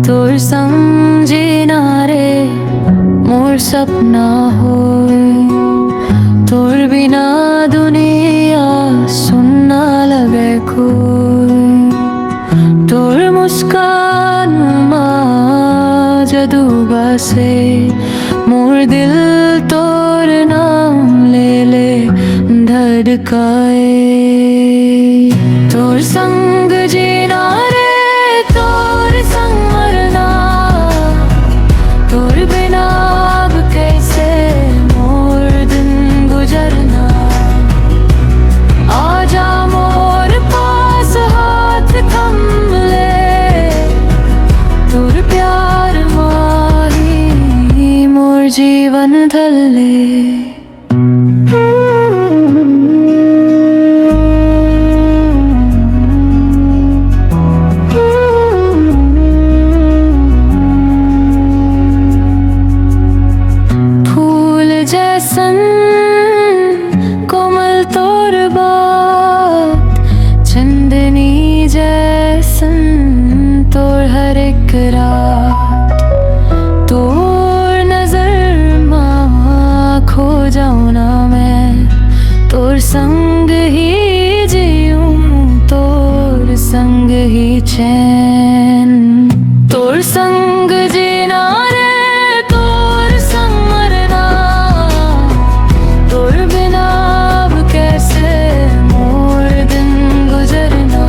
তোর समझे ना रे मोर सपना होय তোর बिना दुनिया सुनना लगे कोई তোর मुस्कान मा जादू बसे मोर दिल तोर नाम ले ले धड़काए तोर संग जीना रे तोर संग मरना तोर बिना अब कैसे मोर दिन गुजरना आजा मोर पास हाथ थम ले तोर प्यार माही मोर जीवन धले जैसन कोमल तोर बात चंदनी जैसन तोर हर एक रात तोर नजर माँ खो जाऊँ ना मैं तोर संग ही जीऊँ तोर संग ही चैन तोर संग जीना रे तोर संग मरना तोर बिना अब कैसे मोर दिन गुजरना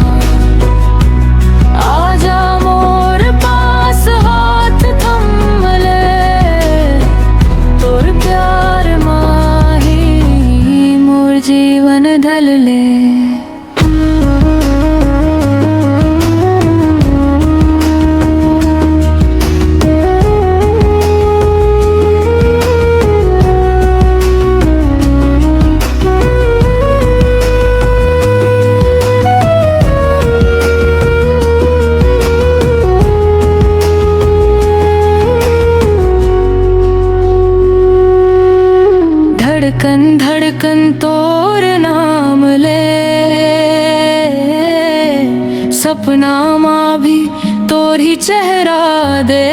आजा मोर पास हाथ थम ले तोर प्यार माही मोर जीवन ढल ले धड़कन धड़कन तोर नाम ले सपना माँ भी तोर ही चेहरा दे